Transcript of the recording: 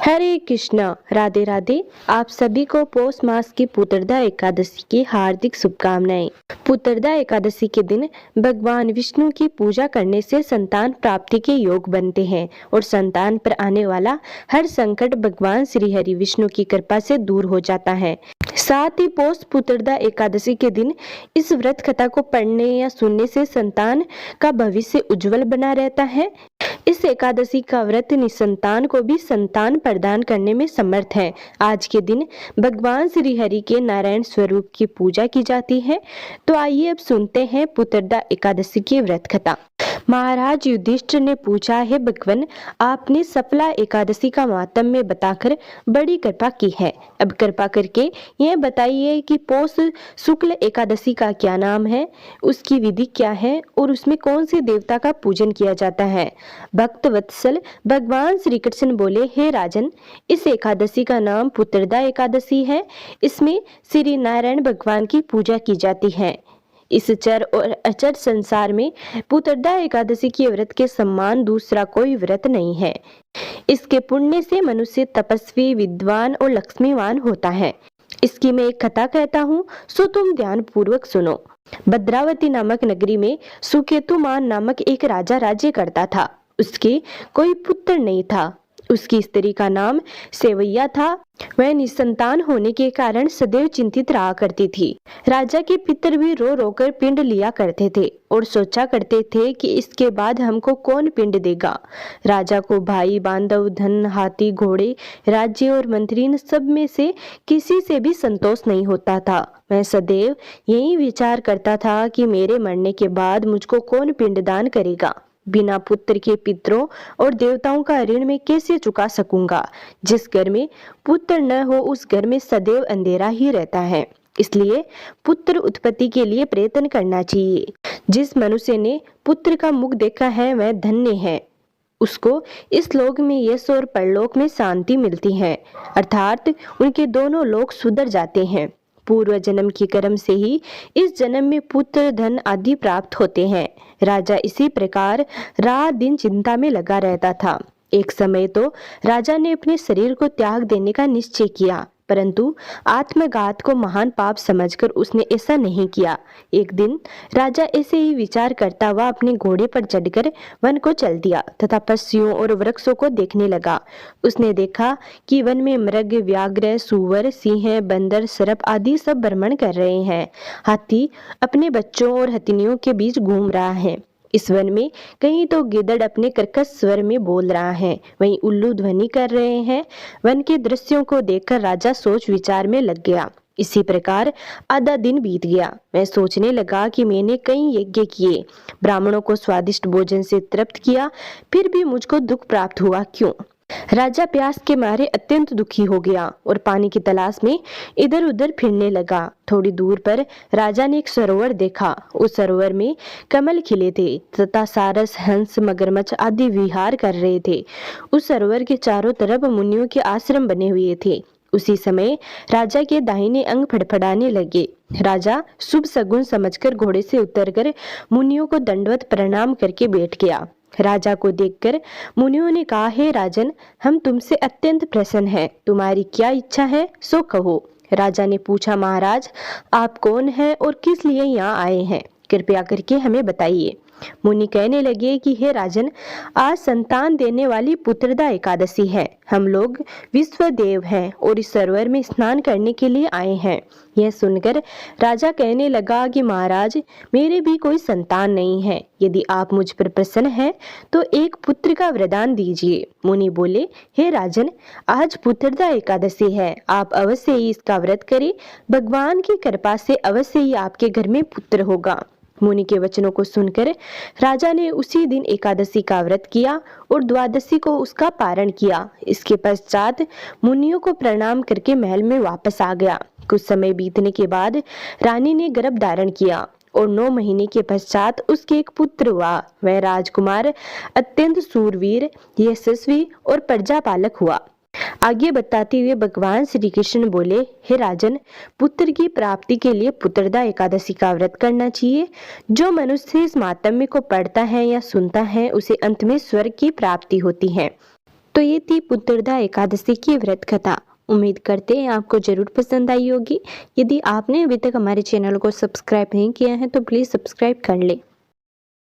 हरे कृष्णा, राधे राधे। आप सभी को पौष मास की पुत्रदा एकादशी की हार्दिक शुभकामनाएं। पुत्रदा एकादशी के दिन भगवान विष्णु की पूजा करने से संतान प्राप्ति के योग बनते हैं और संतान पर आने वाला हर संकट भगवान श्री हरि विष्णु की कृपा से दूर हो जाता है। साथ ही पौष पुत्रदा एकादशी के दिन इस व्रत कथा को पढ़ने या सुनने से संतान का भविष्य उज्जवल बना रहता है। इस एकादशी का व्रत निसंतान को भी संतान प्रदान करने में समर्थ है। आज के दिन भगवान श्री हरि के नारायण स्वरूप की पूजा की जाती है। तो आइए अब सुनते हैं पुत्रदा एकादशी की व्रत कथा। महाराज युधिष्ठिर ने पूछा, है भगवान, आपने सफला एकादशी का महात्म्य बताकर बड़ी कृपा की है। अब कृपा करके यह बताइए कि पौष शुक्ल एकादशी का क्या नाम है, उसकी विधि क्या है और उसमें कौन से देवता का पूजन किया जाता है। भक्त वत्सल भगवान श्री कृष्ण बोले, हे राजन, इस एकादशी का नाम पुत्रदा एकादशी है। इसमें श्री नारायण भगवान की पूजा की जाती है। इस चर और अचर संसार में पुत्रदा एकादशी के व्रत के समान दूसरा कोई व्रत नहीं है। इसके पुण्य से मनुष्य तपस्वी, विद्वान और लक्ष्मीवान होता है। इसकी मैं एक कथा कहता हूँ, सो तुम ध्यान पूर्वक सुनो। भद्रावती नामक नगरी में सुकेतुमान नामक एक राजा राज्य करता था। उसके कोई पुत्र नहीं था। उसकी स्त्री का नाम सेवैया था। वह निसंतान होने के कारण सदैव चिंतित रहा करती थी। राजा के पितर भी रो रोकर पिंड लिया करते थे और सोचा करते थे कि इसके बाद हमको कौन पिंड देगा। राजा को भाई, बांधव, धन, हाथी, घोड़े, राज्य और मंत्री इन सब में से किसी से भी संतोष नहीं होता था। मैं सदैव यही विचार करता था कि मेरे मरने के बाद मुझको कौन पिंडदान करेगा। बिना पुत्र के पितरों और देवताओं का ऋण मैं कैसे चुका सकूंगा। जिस घर में पुत्र न हो उस घर में सदैव अंधेरा ही रहता है। इसलिए पुत्र उत्पत्ति के लिए प्रयत्न करना चाहिए। जिस मनुष्य ने पुत्र का मुख देखा है वह धन्य है। उसको इस लोक में यश और परलोक में शांति मिलती है, अर्थात उनके दोनों लोक सुधर जाते हैं। पूर्व जन्म के कर्म से ही इस जन्म में पुत्र, धन आदि प्राप्त होते हैं। राजा इसी प्रकार रात दिन चिंता में लगा रहता था। एक समय तो राजा ने अपने शरीर को त्याग देने का निश्चय किया, परंतु आत्मघात को महान पाप समझकर उसने ऐसा नहीं किया। एक दिन राजा ऐसे ही विचार करता हुआ अपने घोड़े पर चढ़कर वन को चल दिया तथा पक्षियों और वृक्षों को देखने लगा। उसने देखा कि वन में मृग, व्याघ्र, सूअर, सिंह, बंदर, सर्प आदि सब भ्रमण कर रहे हैं। हाथी अपने बच्चों और हथिनियों के बीच घूम रहा है। इस वन में कहीं तो गिद्धड़ अपने कर्कश स्वर में बोल रहा है, वहीं उल्लू ध्वनि कर रहे हैं। वन के दृश्यों को देखकर राजा सोच विचार में लग गया। इसी प्रकार आधा दिन बीत गया। मैं सोचने लगा कि मैंने कई यज्ञ किए, ब्राह्मणों को स्वादिष्ट भोजन से तृप्त किया, फिर भी मुझको दुख प्राप्त हुआ क्यों। राजा प्यास के मारे अत्यंत दुखी हो गया और पानी की तलाश में इधर उधर फिरने लगा। थोड़ी दूर पर राजा ने एक सरोवर देखा। उस सरोवर में कमल खिले थे तथा सारस, हंस, मगरमच्छ आदि विहार कर रहे थे। उस सरोवर के चारों तरफ मुनियों के आश्रम बने हुए थे। उसी समय राजा के दाहिने अंग फड़फड़ाने लगे। राजा शुभ शगुन समझकर घोड़े से उतरकर मुनियों को दंडवत प्रणाम करके बैठ गया। राजा को देखकर मुनियों ने कहा, हे राजन, हम तुमसे अत्यंत प्रसन्न हैं। तुम्हारी क्या इच्छा है सो कहो। राजा ने पूछा, महाराज, आप कौन हैं और किस लिए यहाँ आए हैं, कृपया करके हमें बताइए। मुनि कहने लगे कि हे राजन, आज संतान देने वाली पुत्रदा एकादशी है। हम लोग विश्वदेव हैं और इस सरोवर में स्नान करने के लिए आए हैं। यह सुनकर राजा कहने लगा कि महाराज, मेरे भी कोई संतान नहीं है। यदि आप मुझ पर प्रसन्न हैं तो एक पुत्र का वरदान दीजिए। मुनि बोले, हे राजन, आज पुत्रदा एकादशी है, आप अवश्य ही इसका व्रत करें। भगवान की कृपा से अवश्य ही आपके घर में पुत्र होगा। मुनि के वचनों को सुनकर राजा ने उसी दिन एकादशी का व्रत किया और द्वादशी को उसका पारण किया। इसके पश्चात मुनियों को प्रणाम करके महल में वापस आ गया। कुछ समय बीतने के बाद रानी ने गर्भ धारण किया और 9 महीने के पश्चात उसके एक पुत्र हुआ। वह राजकुमार अत्यंत शूरवीर, यशस्वी और प्रजापालक हुआ। आगे बताते हुए भगवान श्री कृष्ण बोले, हे राजन, पुत्र की प्राप्ति के लिए पुत्रदा एकादशी का व्रत करना चाहिए। जो मनुष्य इस मातम्य को पढ़ता है या सुनता है उसे अंत में स्वर्ग की प्राप्ति होती है। तो ये थी पुत्रदा एकादशी की व्रत कथा। उम्मीद करते हैं आपको जरूर पसंद आई होगी। यदि आपने अभी तक हमारे चैनल को सब्सक्राइब नहीं किया है तो प्लीज़ सब्सक्राइब कर ले।